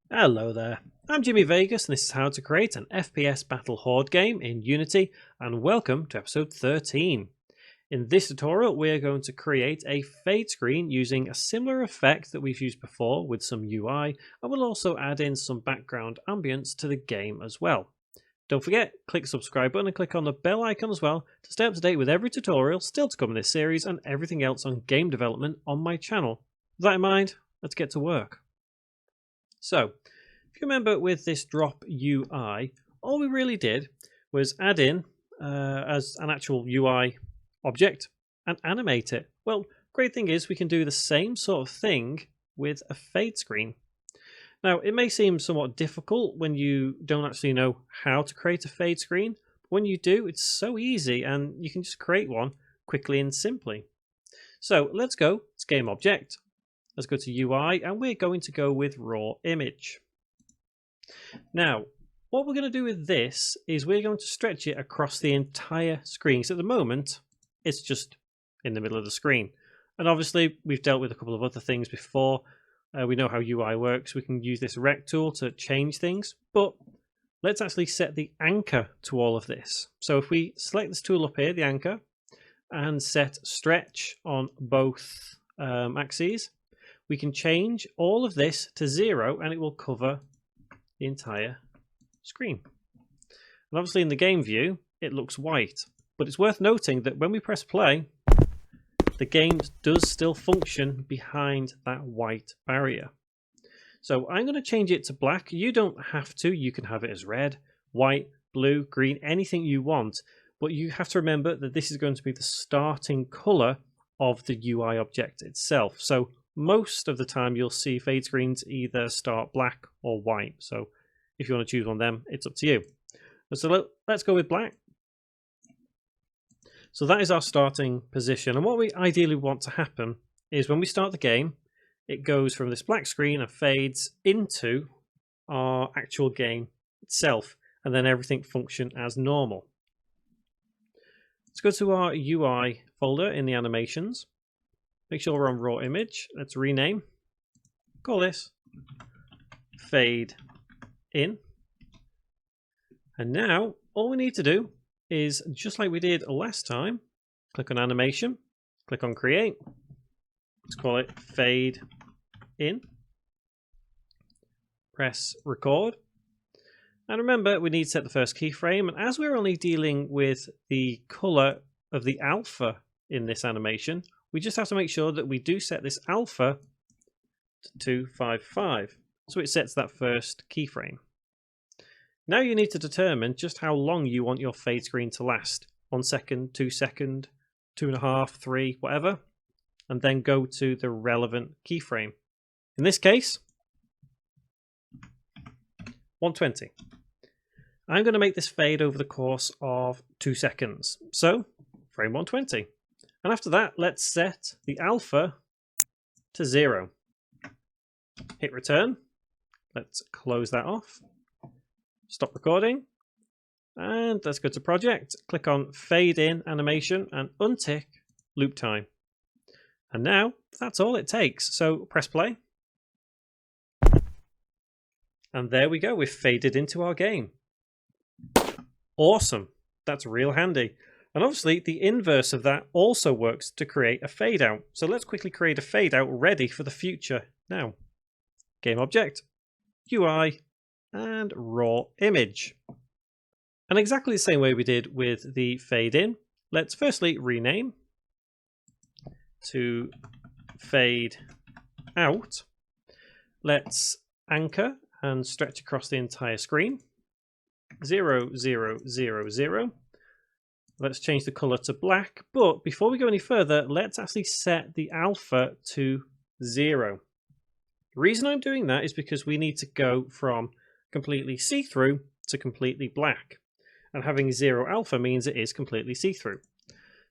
Hello there, I'm Jimmy Vegas and this is how to create an FPS Battle Horde game in Unity, and welcome to episode 13. In this tutorial we're going to create a fade screen using a similar effect that we've used before with some UI, and we'll also add in some background ambience to the game as well. Don't forget, click the subscribe button and click on the bell icon as well to stay up to date with every tutorial still to come in this series and everything else on game development on my channel. With that in mind, let's get to work. So, if you remember with this drop UI, all we really did was add in as an actual UI object and animate it. Well, great thing is we can do the same sort of thing with a fade screen. Now, it may seem somewhat difficult when you don't actually know how to create a fade screen, but when you do, it's so easy and you can just create one quickly and simply. So let's go, it's game object. Let's go to UI and we're going to go with raw image. Now, what we're going to do with this is we're going to stretch it across the entire screen. So at the moment, it's just in the middle of the screen. And obviously, we've dealt with a couple of other things before. We know how UI works. We can use this rect tool to change things. But let's actually set the anchor to all of this. So if we select this tool up here, the anchor, and set stretch on both axes, we can change all of this to 0 and it will cover the entire screen. And obviously in the game view it looks white, but it's worth noting that when we press play, the game does still function behind that white barrier. So I'm going to change it to black. You don't have to, you can have it as red, white, blue, green, anything you want, but you have to remember that this is going to be the starting color of the UI object itself. So most of the time you'll see fade screens either start black or white. So if you want to choose one of them, it's up to you. So let's go with black. So that is our starting position. And what we ideally want to happen is when we start the game, it goes from this black screen and fades into our actual game itself, and then everything function as normal. Let's go to our UI folder in the animations. Make sure we're on raw image. Let's rename. Call this fade in. And now all we need to do is, just like we did last time, click on animation, click on create. Let's call it fade in. Press record. And remember, we need to set the first keyframe. And as we're only dealing with the color of the alpha in this animation, we just have to make sure that we do set this alpha to 255. So it sets that first keyframe. Now you need to determine just how long you want your fade screen to last. 1 second, 2 second, 2.5, 3, whatever. And then go to the relevant keyframe. In this case, 120. I'm going to make this fade over the course of 2 seconds. So, frame 120. And after that, let's set the alpha to 0. Hit return. Let's close that off. Stop recording. And let's go to project. Click on fade in animation and untick loop time. And now that's all it takes. So press play. And there we go. We've faded into our game. Awesome. That's real handy. And obviously the inverse of that also works to create a fade out. So let's quickly create a fade out ready for the future now. Game object, UI, and raw image. And exactly the same way we did with the fade in, let's firstly rename to fade out. Let's anchor and stretch across the entire screen. 0, 0, 0, 0. Let's change the color to black, but before we go any further, let's actually set the alpha to 0. The reason I'm doing that is because we need to go from completely see-through to completely black. And having 0 alpha means it is completely see-through.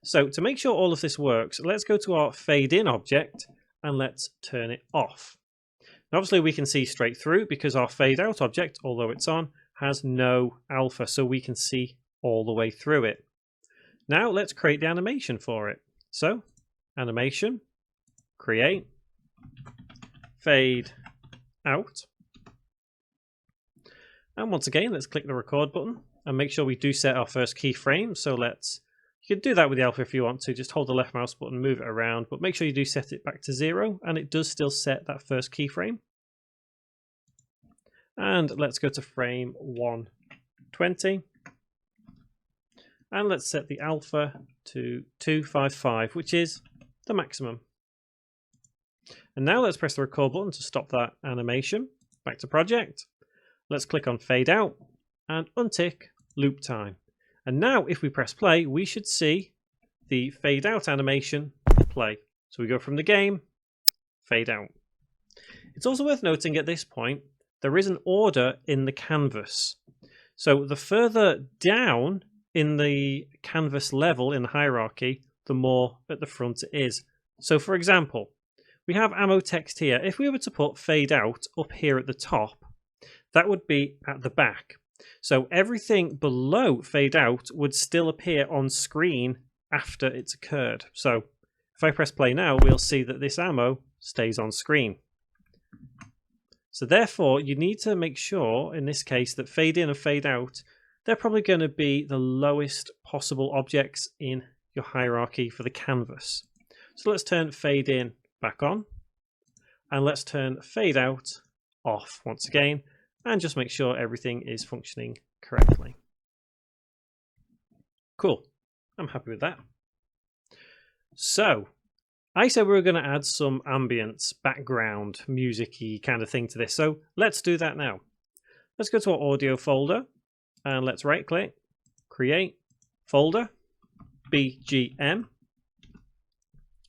So to make sure all of this works, let's go to our fade in object and let's turn it off. Now obviously we can see straight through because our fade out object, although it's on, has no alpha, so we can see all the way through it. Now let's create the animation for it. So animation, create, fade out. And once again, let's click the record button and make sure we do set our first keyframe. So you can do that with the alpha if you want to, just hold the left mouse button, move it around, but make sure you do set it back to 0, and it does still set that first keyframe. And let's go to frame 120. And let's set the alpha to 255, which is the maximum. And now let's press the record button to stop that animation. Back to project. Let's click on fade out and untick loop time. And now if we press play, we should see the fade out animation play. So we go from the game, fade out. It's also worth noting at this point, there is an order in the canvas. So the further down in the canvas level in the hierarchy, the more at the front it is. So for example, we have ammo text here. If we were to put fade out up here at the top, that would be at the back. So everything below fade out would still appear on screen after it's occurred. So if I press play now, we'll see that this ammo stays on screen. So therefore, you need to make sure, in this case, that fade in and fade out, they're probably going to be the lowest possible objects in your hierarchy for the canvas. So let's turn fade in back on, and let's turn fade out off once again, and just make sure everything is functioning correctly. Cool. I'm happy with that. So, I said we were going to add some ambience, background, music-y kind of thing to this. So, let's do that now. Let's go to our audio folder, and let's right-click, create, folder, BGM.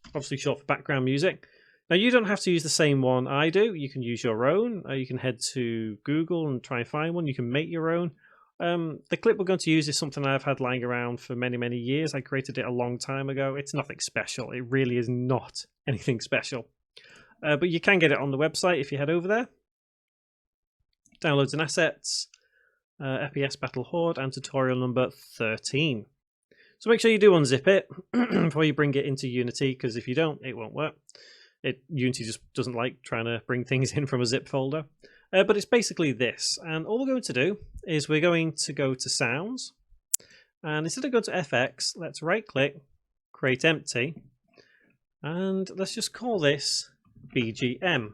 Obviously short for background music. Now, you don't have to use the same one I do. You can use your own. You can head to Google and try and find one. You can make your own. The clip we're going to use is something I've had lying around for many, many years. I created it a long time ago. It's nothing special. It really is not anything special. But you can get it on the website if you head over there. Downloads and assets, FPS Battle Horde, and tutorial number 13. So make sure you do unzip it before you bring it into Unity, because if you don't, it won't work. Unity just doesn't like trying to bring things in from a zip folder. But it's basically this. And all we're going to do is we're going to go to Sounds. And instead of going to FX, let's right-click, Create Empty. And let's just call this BGM.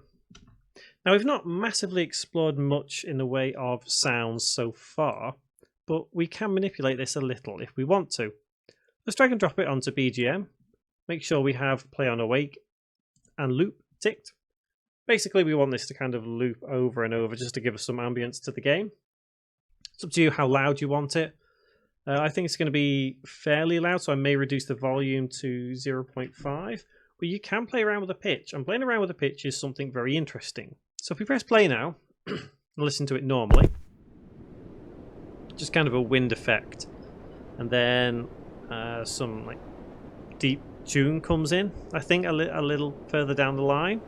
Now, we've not massively explored much in the way of sounds so far, but we can manipulate this a little if we want to. Let's drag and drop it onto BGM. Make sure we have play on awake and loop ticked. Basically, we want this to kind of loop over and over just to give us some ambience to the game. It's up to you how loud you want it. I think it's going to be fairly loud, so I may reduce the volume to 0.5. But you can play around with the pitch, and playing around with the pitch is something very interesting. So if we press play now, and listen to it normally, just kind of a wind effect, and then some like deep tune comes in, I think a little further down the line.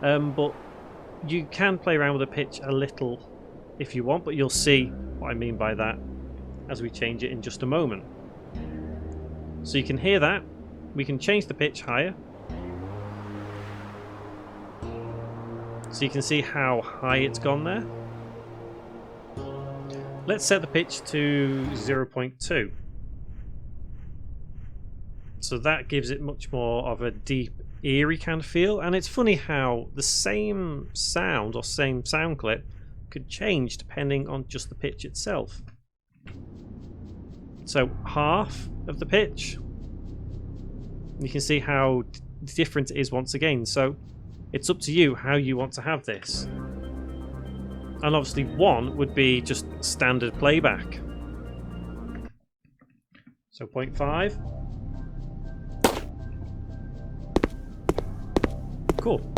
But you can play around with the pitch a little if you want, but you'll see what I mean by that as we change it in just a moment. So you can hear that. We can change the pitch higher. So you can see how high it's gone there. Let's set the pitch to 0.2. So that gives it much more of a deep, eerie kind of feel. And it's funny how the same sound or same sound clip could change depending on just the pitch itself. So half of the pitch, you can see how different it is once again. So it's up to you how you want to have this. And obviously 1 would be just standard playback. So 0.5. Cool.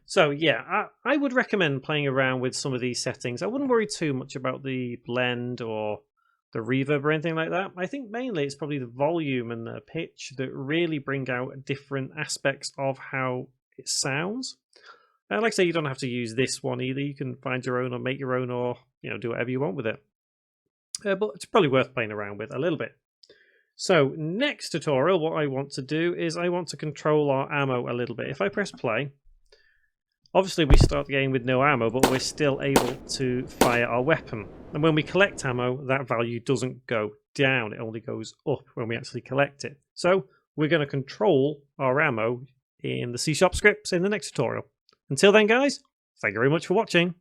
So yeah, I would recommend playing around with some of these settings. I wouldn't worry too much about the blend or the reverb or anything like that. I think mainly it's probably the volume and the pitch that really bring out different aspects of how it sounds. Like I say, you don't have to use this one either. You can find your own or make your own, or do whatever you want with it. But it's probably worth playing around with a little bit. So next tutorial, what I want to do is I want to control our ammo a little bit. If I press play, obviously we start the game with no ammo, but we're still able to fire our weapon. And when we collect ammo, that value doesn't go down, it only goes up when we actually collect it. So we're going to control our ammo in the C# scripts in the next tutorial. Until then guys, thank you very much for watching.